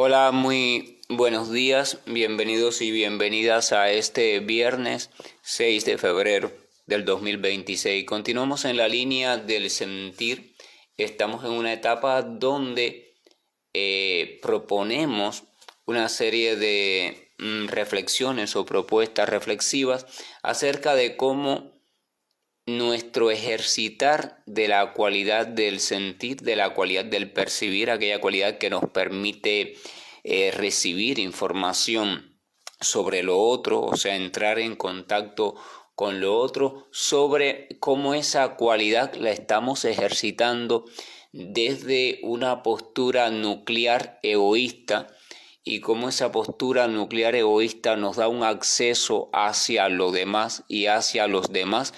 Hola, muy buenos días, bienvenidos y bienvenidas a este viernes 6 de febrero del 2026. Continuamos en la línea del sentir. Estamos en una etapa donde proponemos una serie de reflexiones o propuestas reflexivas acerca de cómo nuestro ejercitar de la cualidad del sentir, de la cualidad del percibir, aquella cualidad que nos permite recibir información sobre lo otro, o sea, entrar en contacto con lo otro, sobre cómo esa cualidad la estamos ejercitando desde una postura nuclear egoísta, y cómo esa postura nuclear egoísta nos da un acceso hacia lo demás y hacia los demás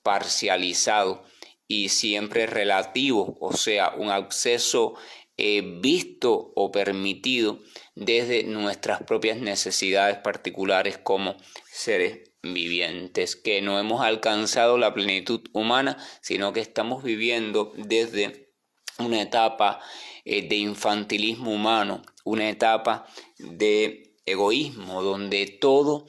parcializado y siempre relativo, o sea, un acceso visto o permitido desde nuestras propias necesidades particulares como seres vivientes, que no hemos alcanzado la plenitud humana, sino que estamos viviendo desde una etapa de infantilismo humano, una etapa de egoísmo, donde todo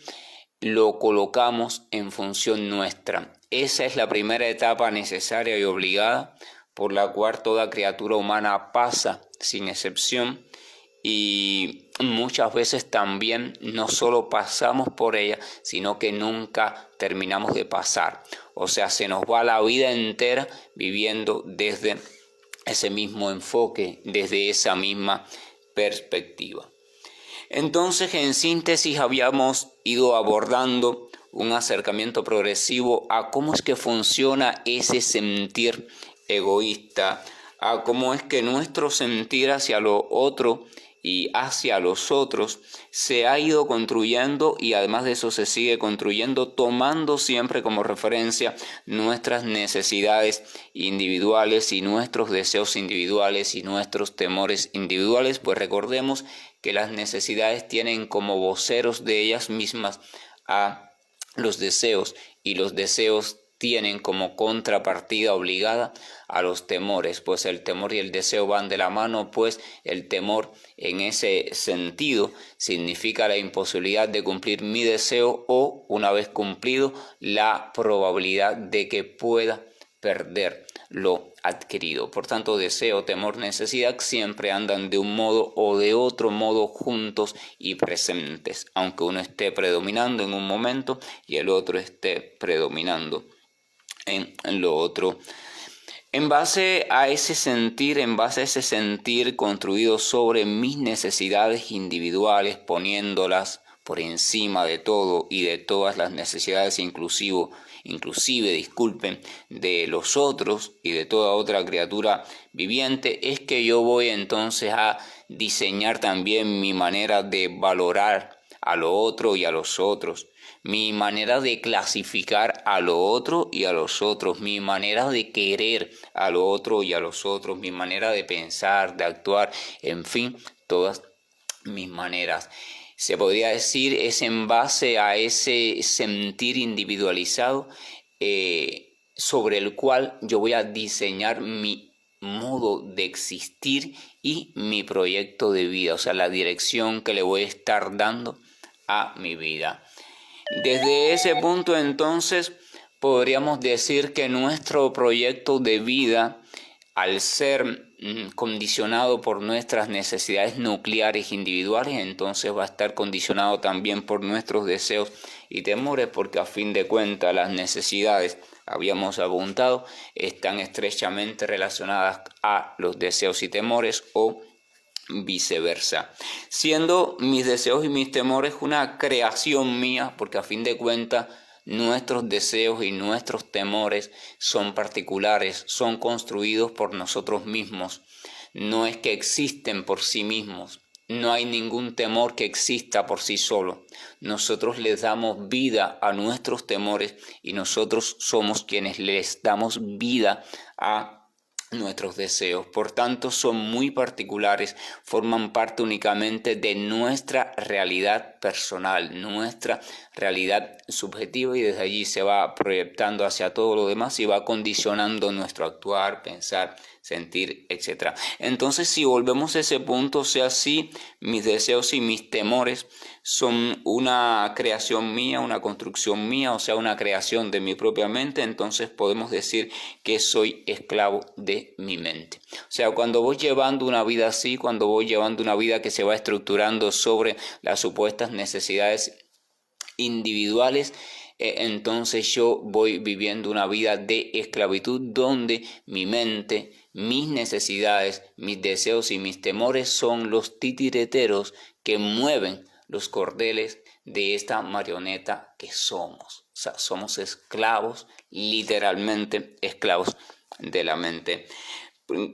lo colocamos en función nuestra. Esa es la primera etapa necesaria y obligada por la cual toda criatura humana pasa sin excepción, y muchas veces también no solo pasamos por ella, sino que nunca terminamos de pasar. O sea, se nos va la vida entera viviendo desde ese mismo enfoque, desde esa misma perspectiva. Entonces, en síntesis, habíamos ido abordando un acercamiento progresivo a cómo es que funciona ese sentir egoísta, a cómo es que nuestro sentir hacia lo otro y hacia los otros se ha ido construyendo, y además de eso se sigue construyendo, tomando siempre como referencia nuestras necesidades individuales y nuestros deseos individuales y nuestros temores individuales. Pues recordemos que las necesidades tienen como voceros de ellas mismas a los deseos, y los deseos tienen como contrapartida obligada a los temores, pues el temor y el deseo van de la mano, pues el temor en ese sentido significa la imposibilidad de cumplir mi deseo, o una vez cumplido la probabilidad de que pueda perder lo adquirido. Por tanto, deseo, temor, necesidad siempre andan de un modo o de otro modo juntos y presentes, aunque uno esté predominando en un momento y el otro esté predominando en lo otro. En base a ese sentir construido sobre mis necesidades individuales, poniéndolas por encima de todo y de todas las necesidades, inclusive, de los otros y de toda otra criatura viviente, es que yo voy entonces a diseñar también mi manera de valorar a lo otro y a los otros, mi manera de clasificar a lo otro y a los otros, mi manera de querer a lo otro y a los otros, mi manera de pensar, de actuar, en fin, todas mis maneras. Se podría decir, es en base a ese sentir individualizado sobre el cual yo voy a diseñar mi modo de existir y mi proyecto de vida, o sea, la dirección que le voy a estar dando a mi vida. Desde ese punto, entonces, podríamos decir que nuestro proyecto de vida, al ser condicionado por nuestras necesidades nucleares individuales, entonces va a estar condicionado también por nuestros deseos y temores, porque a fin de cuentas las necesidades, habíamos apuntado, están estrechamente relacionadas a los deseos y temores, o viceversa, siendo mis deseos y mis temores una creación mía, porque a fin de cuentas nuestros deseos y nuestros temores son particulares, son construidos por nosotros mismos, no es que existen por sí mismos. No hay ningún temor que exista por sí solo. Nosotros les damos vida a nuestros temores, y nosotros somos quienes les damos vida a nuestros deseos. Por tanto, son muy particulares, forman parte únicamente de nuestra realidad personal, nuestra realidad subjetiva, y desde allí se va proyectando hacia todo lo demás y va condicionando nuestro actuar, pensar, sentir, etc. Entonces, si volvemos a ese punto, o sea, si mis deseos y mis temores son una creación mía, una construcción mía, o sea, una creación de mi propia mente, entonces podemos decir que soy esclavo de mi mente. O sea, cuando voy llevando una vida así, cuando voy llevando una vida que se va estructurando sobre las supuestas necesidades individuales, entonces yo voy viviendo una vida de esclavitud donde mi mente, mis necesidades, mis deseos y mis temores son los titireteros que mueven los cordeles de esta marioneta que somos. O sea, somos esclavos, literalmente esclavos de la mente.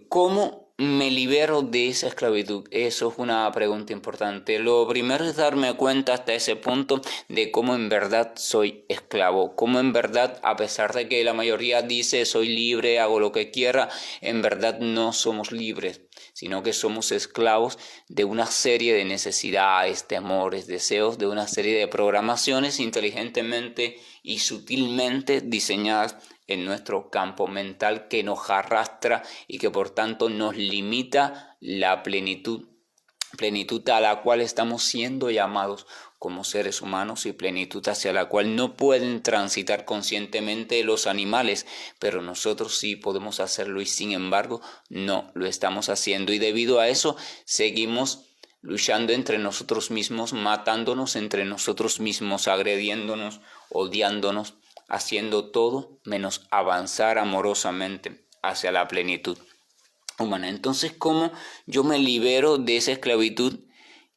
¿Cómo me libero de esa esclavitud? Eso es una pregunta importante. Lo primero es darme cuenta hasta ese punto de cómo en verdad soy esclavo. Cómo en verdad, a pesar de que la mayoría dice soy libre, hago lo que quiera, en verdad no somos libres, sino que somos esclavos de una serie de necesidades, temores, deseos, de una serie de programaciones inteligentemente y sutilmente diseñadas en nuestro campo mental, que nos arrastra y que por tanto nos limita la plenitud a la cual estamos siendo llamados como seres humanos, y plenitud hacia la cual no pueden transitar conscientemente los animales, pero nosotros sí podemos hacerlo, y sin embargo no lo estamos haciendo, y debido a eso seguimos luchando entre nosotros mismos, matándonos entre nosotros mismos, agrediéndonos, odiándonos, haciendo todo menos avanzar amorosamente hacia la plenitud humana. Entonces, ¿cómo yo me libero de esa esclavitud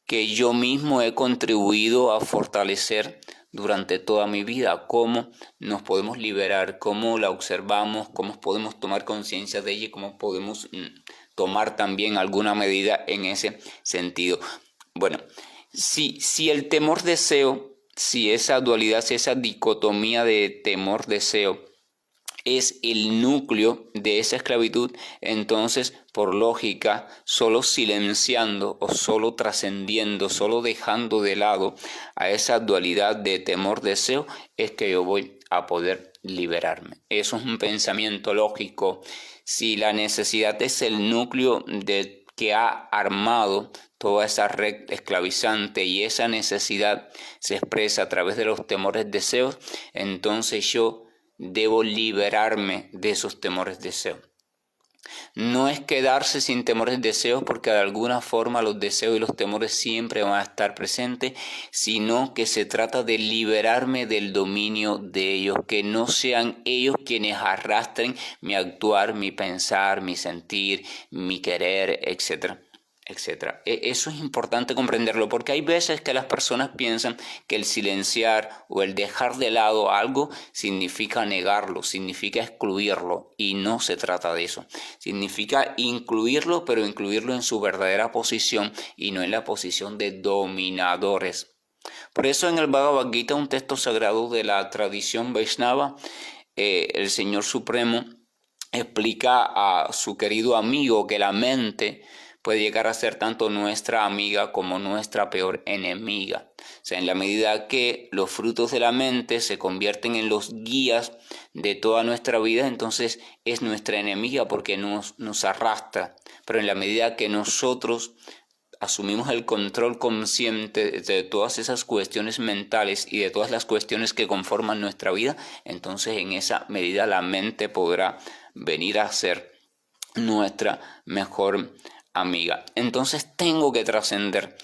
que yo mismo he contribuido a fortalecer durante toda mi vida? ¿Cómo nos podemos liberar? ¿Cómo la observamos? ¿Cómo podemos tomar conciencia de ella? ¿Y cómo podemos tomar también alguna medida en ese sentido? Bueno, si el temor-deseo, si esa dualidad, si esa dicotomía de temor-deseo es el núcleo de esa esclavitud, entonces, por lógica, solo silenciando o solo trascendiendo, solo dejando de lado a esa dualidad de temor-deseo, es que yo voy a poder liberarme. Eso es un pensamiento lógico. Si la necesidad es el núcleo que ha armado toda esa red esclavizante, y esa necesidad se expresa a través de los temores deseos, entonces yo debo liberarme de esos temores deseos. No es quedarse sin temores deseos, porque de alguna forma los deseos y los temores siempre van a estar presentes, sino que se trata de liberarme del dominio de ellos, que no sean ellos quienes arrastren mi actuar, mi pensar, mi sentir, mi querer, etcétera. Eso es importante comprenderlo, porque hay veces que las personas piensan que el silenciar o el dejar de lado algo significa negarlo, significa excluirlo, y no se trata de eso. Significa incluirlo, pero incluirlo en su verdadera posición y no en la posición de dominadores. Por eso en el Bhagavad Gita, un texto sagrado de la tradición Vaishnava, el Señor Supremo explica a su querido amigo que la mente puede llegar a ser tanto nuestra amiga como nuestra peor enemiga. O sea, en la medida que los frutos de la mente se convierten en los guías de toda nuestra vida, entonces es nuestra enemiga, porque nos arrastra. Pero en la medida que nosotros asumimos el control consciente de todas esas cuestiones mentales y de todas las cuestiones que conforman nuestra vida, entonces en esa medida la mente podrá venir a ser nuestra mejor amiga. Entonces tengo que trascender,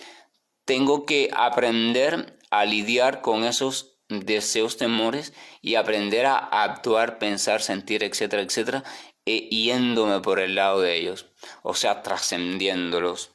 tengo que aprender a lidiar con esos deseos, temores, y aprender a actuar, pensar, sentir, etcétera, etcétera, yéndome por el lado de ellos, o sea, trascendiéndolos.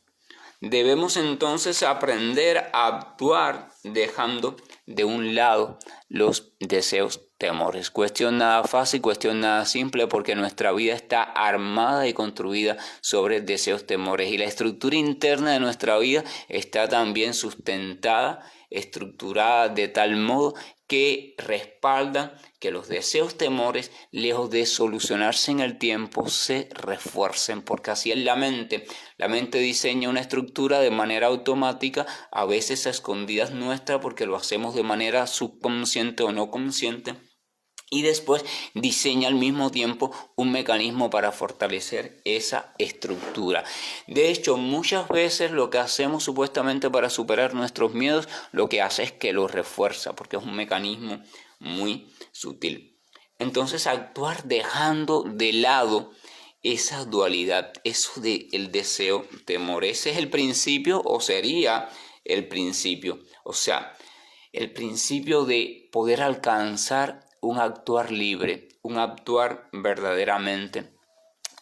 Debemos entonces aprender a actuar dejando de un lado los deseos, temores. Cuestión nada fácil, cuestión nada simple, porque nuestra vida está armada y construida sobre deseos, temores, y la estructura interna de nuestra vida está también sustentada, estructurada de tal modo que respaldan que los deseos, temores, lejos de solucionarse en el tiempo, se refuercen, porque así es la mente. La mente diseña una estructura de manera automática, a veces a escondidas nuestra, porque lo hacemos de manera subconsciente o no consciente, y después diseña al mismo tiempo un mecanismo para fortalecer esa estructura. De hecho, muchas veces lo que hacemos supuestamente para superar nuestros miedos, lo que hace es que los refuerza, porque es un mecanismo muy sutil. Entonces, actuar dejando de lado esa dualidad, eso de el deseo, temor, ese es el principio o sería el principio. O sea, el principio de poder alcanzar un actuar libre, un actuar verdaderamente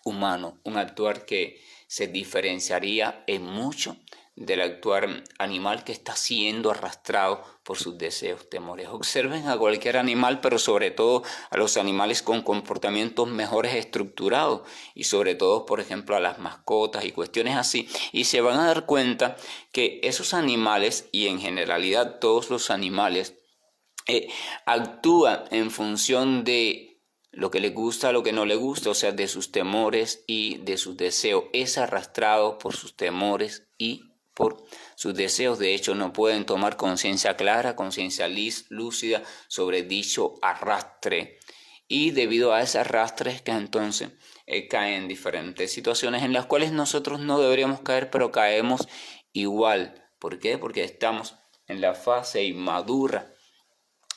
humano, un actuar que se diferenciaría en mucho del actuar animal que está siendo arrastrado por sus deseos, temores. Observen a cualquier animal, pero sobre todo a los animales con comportamientos mejores estructurados y sobre todo, por ejemplo, a las mascotas y cuestiones así, y se van a dar cuenta que esos animales, y en generalidad todos los animales, actúan en función de lo que le gusta, lo que no le gusta, o sea, de sus temores y de sus deseos. Es arrastrado por sus temores y por sus deseos. De hecho, no pueden tomar conciencia clara, conciencia lúcida sobre dicho arrastre. Y debido a ese arrastre es que entonces caen en diferentes situaciones en las cuales nosotros no deberíamos caer, pero caemos igual. ¿Por qué? Porque estamos en la fase inmadura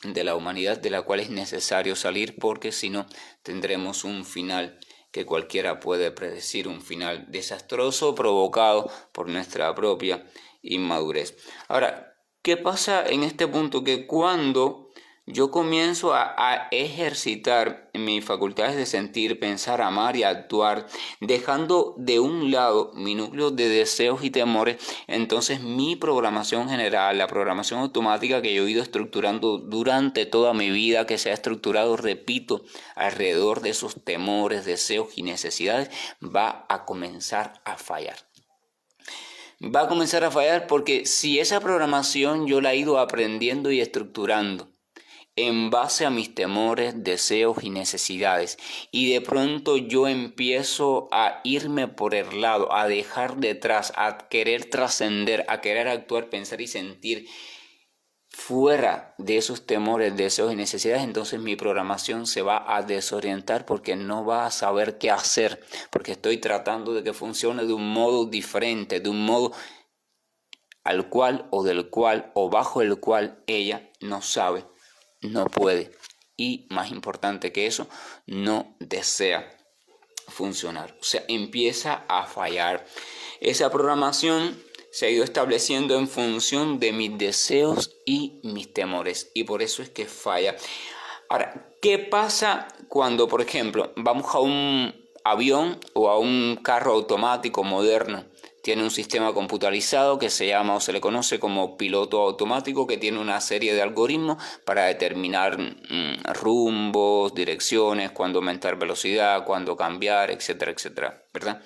de la humanidad, de la cual es necesario salir, porque si no tendremos un final que cualquiera puede predecir, un final desastroso provocado por nuestra propia inmadurez. Ahora, ¿qué pasa en este punto? Que cuando yo comienzo a ejercitar mis facultades de sentir, pensar, amar y actuar, dejando de un lado mi núcleo de deseos y temores, entonces mi programación general, la programación automática que yo he ido estructurando durante toda mi vida, que se ha estructurado, repito, alrededor de esos temores, deseos y necesidades, va a comenzar a fallar. Va a comenzar a fallar porque si esa programación yo la he ido aprendiendo y estructurando en base a mis temores, deseos y necesidades, y de pronto yo empiezo a irme por el lado, a dejar detrás, a querer trascender, a querer actuar, pensar y sentir fuera de esos temores, deseos y necesidades, entonces mi programación se va a desorientar porque no va a saber qué hacer, porque estoy tratando de que funcione de un modo diferente, de un modo al cual o del cual o bajo el cual ella no sabe, no puede y, más importante que eso, no desea funcionar. O sea, empieza a fallar. Esa programación se ha ido estableciendo en función de mis deseos y mis temores, y por eso es que falla. Ahora, ¿qué pasa cuando, por ejemplo, vamos a un avión o a un carro automático moderno? Tiene un sistema computarizado que se llama o se le conoce como piloto automático, que tiene una serie de algoritmos para determinar rumbos, direcciones, cuándo aumentar velocidad, cuándo cambiar, etcétera, etcétera, ¿verdad?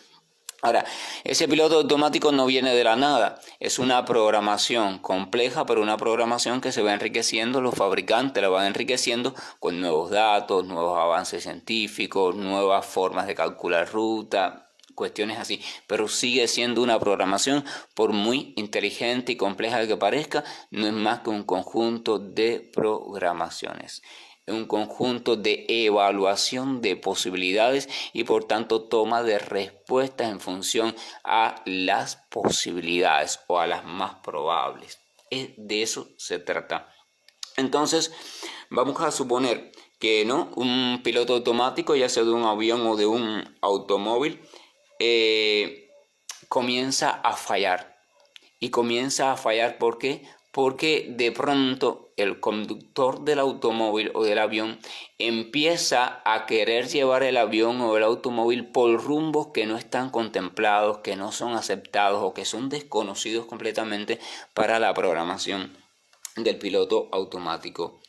Ahora, ese piloto automático no viene de la nada, es una programación compleja, pero una programación que se va enriqueciendo, los fabricantes la van enriqueciendo con nuevos datos, nuevos avances científicos, nuevas formas de calcular ruta, cuestiones así, pero sigue siendo una programación, por muy inteligente y compleja que parezca, no es más que un conjunto de programaciones, un conjunto de evaluación de posibilidades y por tanto toma de respuestas en función a las posibilidades o a las más probables. De eso se trata. Entonces, vamos a suponer que no un piloto automático, ya sea de un avión o de un automóvil, comienza a fallar. Y comienza a fallar, ¿por qué? Porque de pronto el conductor del automóvil o del avión empieza a querer llevar el avión o el automóvil por rumbos que no están contemplados, que no son aceptados o que son desconocidos completamente para la programación del piloto automático.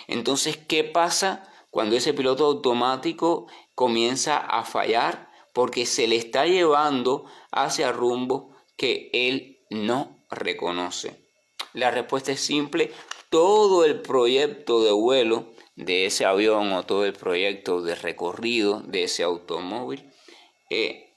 Entonces, ¿qué pasa cuando ese piloto automático comienza a fallar? Porque se le está llevando hacia rumbo que él no reconoce. La respuesta es simple: todo el proyecto de vuelo de ese avión o todo el proyecto de recorrido de ese automóvil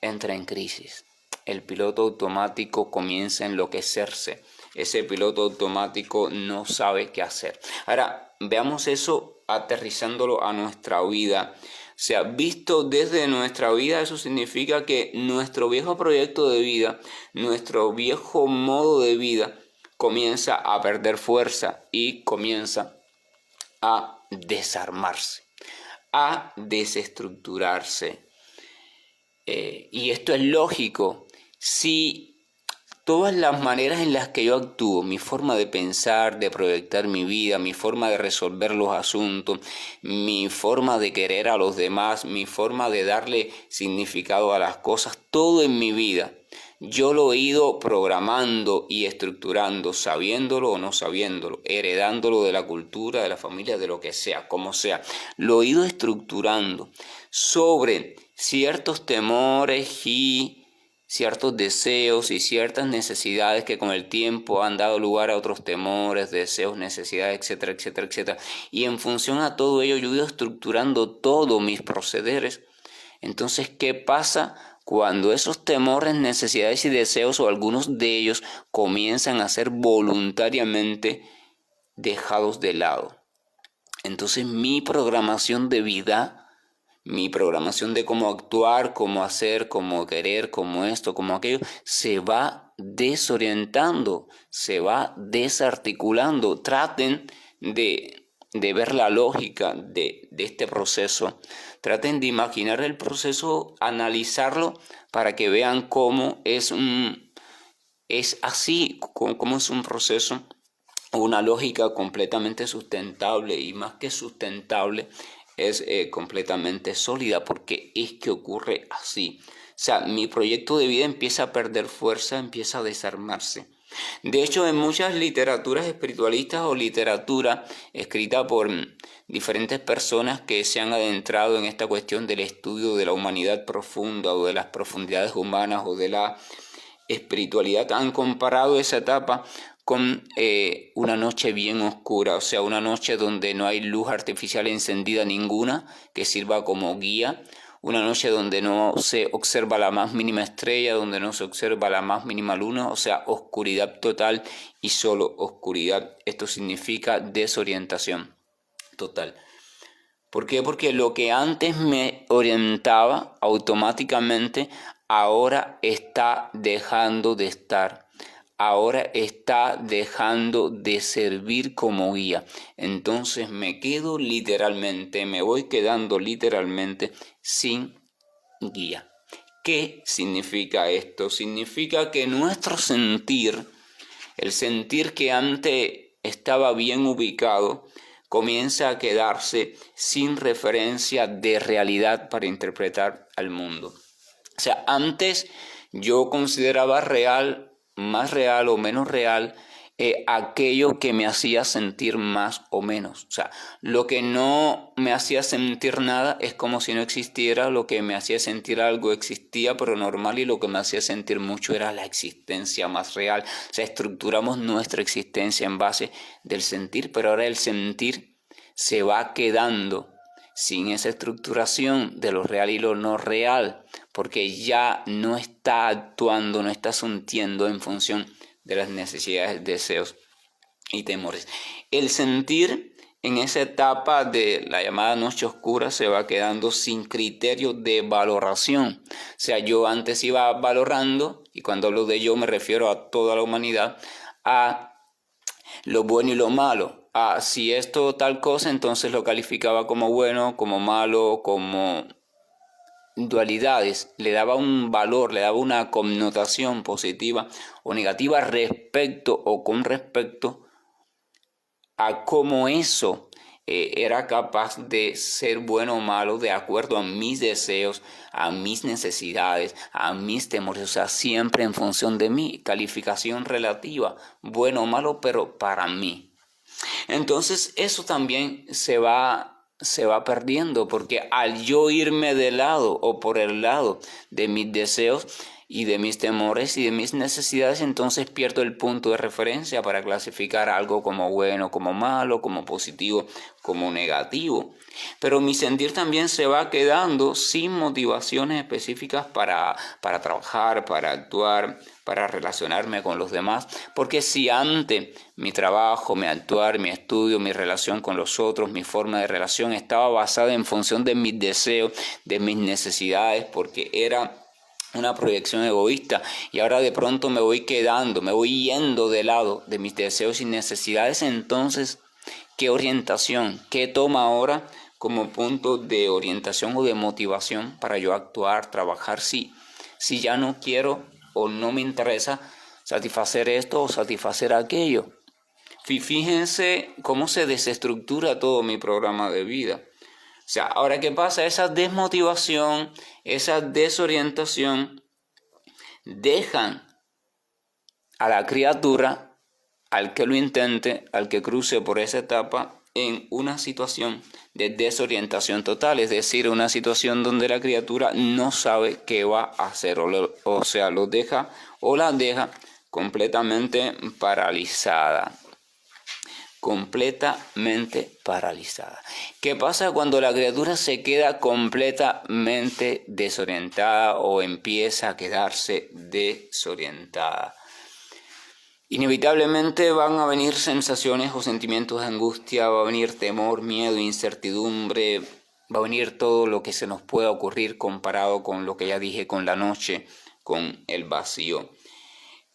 entra en crisis. El piloto automático comienza a enloquecerse. Ese piloto automático no sabe qué hacer. Ahora, veamos eso aterrizándolo a nuestra vida. O sea, visto desde nuestra vida, eso significa que nuestro viejo proyecto de vida, nuestro viejo modo de vida, comienza a perder fuerza y comienza a desarmarse, a desestructurarse. Y esto es lógico. Si todas las maneras en las que yo actúo, mi forma de pensar, de proyectar mi vida, mi forma de resolver los asuntos, mi forma de querer a los demás, mi forma de darle significado a las cosas, todo en mi vida, yo lo he ido programando y estructurando, sabiéndolo o no sabiéndolo, heredándolo de la cultura, de la familia, de lo que sea, como sea. Lo he ido estructurando sobre ciertos temores y ciertos deseos y ciertas necesidades que con el tiempo han dado lugar a otros temores, deseos, necesidades, etcétera, etcétera, etcétera. Y en función a todo ello yo he ido estructurando todos mis procederes. Entonces, ¿qué pasa cuando esos temores, necesidades y deseos, o algunos de ellos, comienzan a ser voluntariamente dejados de lado? Entonces mi programación de vida, mi programación de cómo actuar, cómo hacer, cómo querer, cómo esto, cómo aquello, se va desorientando, se va desarticulando. Traten de ver la lógica de este proceso. Traten de imaginar el proceso, analizarlo para que vean cómo es así, cómo es un proceso, una lógica completamente sustentable, y más que sustentable, es completamente sólida, porque es que ocurre así. O sea, mi proyecto de vida empieza a perder fuerza, empieza a desarmarse. De hecho, en muchas literaturas espiritualistas o literatura escrita por diferentes personas que se han adentrado en esta cuestión del estudio de la humanidad profunda o de las profundidades humanas o de la espiritualidad, han comparado esa etapa con una noche bien oscura, o sea, una noche donde no hay luz artificial encendida ninguna que sirva como guía, una noche donde no se observa la más mínima estrella, donde no se observa la más mínima luna, o sea, oscuridad total y solo oscuridad. Esto significa desorientación total. ¿Por qué? Porque lo que antes me orientaba automáticamente, ahora está dejando de estar. Ahora está dejando de servir como guía. Entonces me quedo literalmente, me voy quedando literalmente sin guía. ¿Qué significa esto? Significa que nuestro sentir, el sentir que antes estaba bien ubicado, comienza a quedarse sin referencia de realidad para interpretar al mundo. O sea, antes yo consideraba real, más real o menos real, aquello que me hacía sentir más o menos. O sea, lo que no me hacía sentir nada es como si no existiera, lo que me hacía sentir algo existía pero normal, y lo que me hacía sentir mucho era la existencia más real. O sea, estructuramos nuestra existencia en base del sentir, pero ahora el sentir se va quedando sin esa estructuración de lo real y lo no real, porque ya no está actuando, no está sintiendo en función de las necesidades, deseos y temores. El sentir en esa etapa de la llamada noche oscura se va quedando sin criterio de valoración. O sea, yo antes iba valorando, y cuando hablo de yo me refiero a toda la humanidad, a lo bueno y lo malo. Si esto tal cosa, entonces lo calificaba como bueno, como malo, como dualidades. Le daba un valor, le daba una connotación positiva o negativa respecto o con respecto a cómo eso era capaz de ser bueno o malo de acuerdo a mis deseos, a mis necesidades, a mis temores, o sea, siempre en función de mí, calificación relativa, bueno o malo, pero para mí. Entonces eso también se va perdiendo, porque al yo irme de lado o por el lado de mis deseos y de mis temores y de mis necesidades, entonces pierdo el punto de referencia para clasificar algo como bueno, como malo, como positivo, como negativo. Pero mi sentir también se va quedando sin motivaciones específicas para trabajar, para actuar, para relacionarme con los demás. Porque si antes mi trabajo, mi actuar, mi estudio, mi relación con los otros, mi forma de relación estaba basada en función de mis deseos, de mis necesidades, porque era una proyección egoísta, y ahora de pronto me voy yendo de lado de mis deseos y necesidades, entonces, ¿qué orientación? ¿Qué toma ahora como punto de orientación o de motivación para yo actuar, trabajar, si ya no quiero o no me interesa satisfacer esto o satisfacer aquello? Fíjense cómo se desestructura todo mi programa de vida. O sea, ahora, ¿qué pasa? Esa desmotivación, esa desorientación dejan a la criatura, al que lo intente, al que cruce por esa etapa, en una situación de desorientación total, es decir, una situación donde la criatura no sabe qué va a hacer, o sea, lo deja o la deja completamente paralizada. Completamente paralizada. ¿Qué pasa cuando la criatura se queda completamente desorientada o empieza a quedarse desorientada? Inevitablemente van a venir sensaciones o sentimientos de angustia, va a venir temor, miedo, incertidumbre, va a venir todo lo que se nos pueda ocurrir comparado con lo que ya dije, con la noche, con el vacío.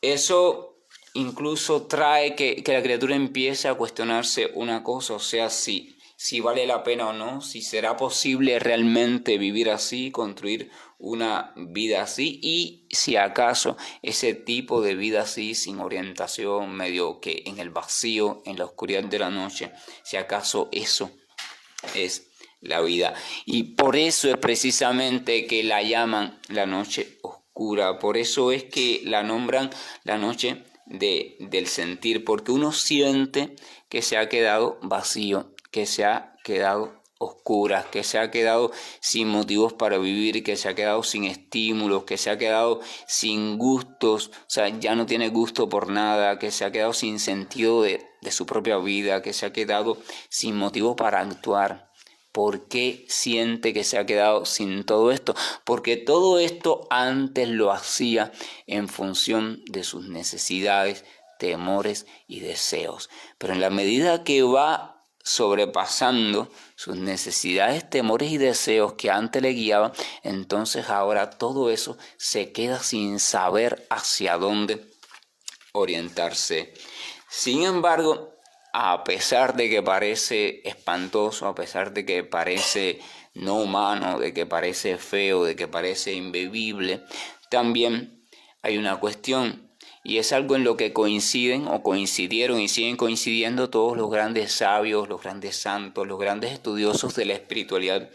Eso incluso trae que la criatura empiece a cuestionarse una cosa, o sea, si vale la pena o no, si será posible realmente vivir así, construir una vida así, y si acaso ese tipo de vida así, sin orientación, medio que en el vacío, en la oscuridad de la noche, si acaso eso es la vida. Y por eso es precisamente que la llaman la noche oscura, por eso es que la nombran la noche del sentir, porque uno siente que se ha quedado vacío, que se ha quedado oscuras, que se ha quedado sin motivos para vivir, que se ha quedado sin estímulos, que se ha quedado sin gustos, o sea, ya no tiene gusto por nada, que se ha quedado sin sentido de su propia vida, que se ha quedado sin motivo para actuar. ¿Por qué siente que se ha quedado sin todo esto? Porque todo esto antes lo hacía en función de sus necesidades, temores y deseos. Pero en la medida que va sobrepasando sus necesidades, temores y deseos que antes le guiaban, entonces ahora todo eso se queda sin saber hacia dónde orientarse. Sin embargo, a pesar de que parece espantoso, a pesar de que parece no humano, de que parece feo, de que parece invivible, también hay una cuestión, y es algo en lo que coinciden o coincidieron y siguen coincidiendo todos los grandes sabios, los grandes santos, los grandes estudiosos de la espiritualidad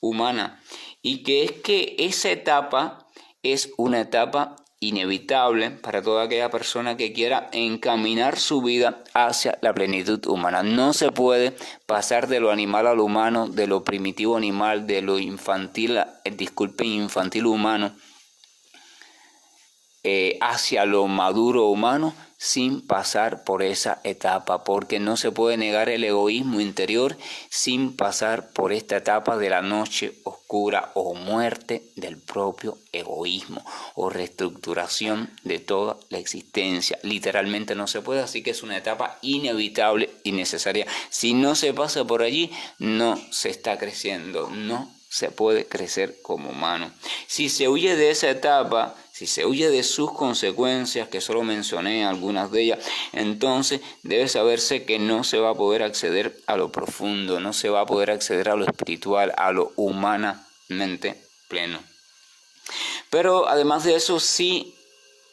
humana, y que es que esa etapa es una etapa inevitable para toda aquella persona que quiera encaminar su vida hacia la plenitud humana. No se puede pasar de lo animal a lo humano, de lo primitivo animal, de lo infantil, infantil humano, hacia lo maduro humano, sin pasar por esa etapa, porque no se puede negar el egoísmo interior sin pasar por esta etapa de la noche oscura o muerte del propio egoísmo o reestructuración de toda la existencia. Literalmente no se puede, así que es una etapa inevitable y necesaria. Si no se pasa por allí, no se está creciendo, no se puede crecer como humano. Si se huye de esa etapa, si se huye de sus consecuencias, que solo mencioné algunas de ellas, entonces debe saberse que no se va a poder acceder a lo profundo, no se va a poder acceder a lo espiritual, a lo humanamente pleno. Pero además de eso, si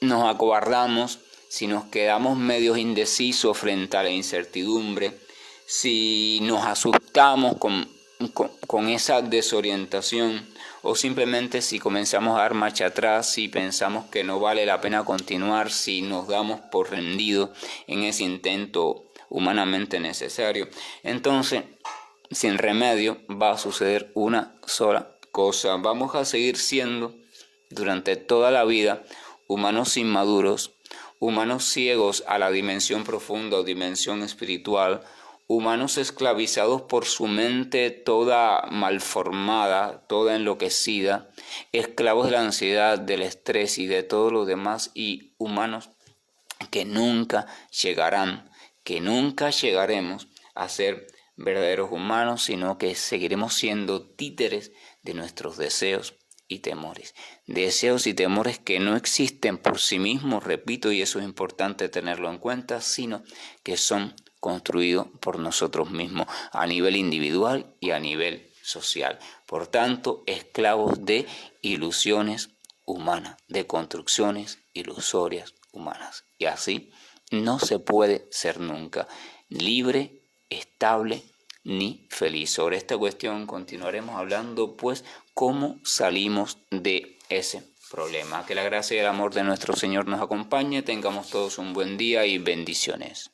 nos acobardamos, si nos quedamos medios indecisos frente a la incertidumbre, si nos asustamos con esa desorientación, o simplemente si comenzamos a dar marcha atrás, si pensamos que no vale la pena continuar, si nos damos por rendidos en ese intento humanamente necesario, entonces sin remedio va a suceder una sola cosa: vamos a seguir siendo durante toda la vida, humanos inmaduros, humanos ciegos a la dimensión profunda o dimensión espiritual, humanos esclavizados por su mente toda malformada, toda enloquecida, esclavos de la ansiedad, del estrés y de todo lo demás, y humanos que nunca llegaremos a ser verdaderos humanos, sino que seguiremos siendo títeres de nuestros deseos y temores. Deseos y temores que no existen por sí mismos, repito, y eso es importante tenerlo en cuenta, sino que son construidos por nosotros mismos a nivel individual y a nivel social. Por tanto, esclavos de ilusiones humanas, de construcciones ilusorias humanas. Y así no se puede ser nunca libre, estable ni feliz. Sobre esta cuestión continuaremos hablando, pues, cómo salimos de ese problema. Que la gracia y el amor de nuestro Señor nos acompañe. Tengamos todos un buen día y bendiciones.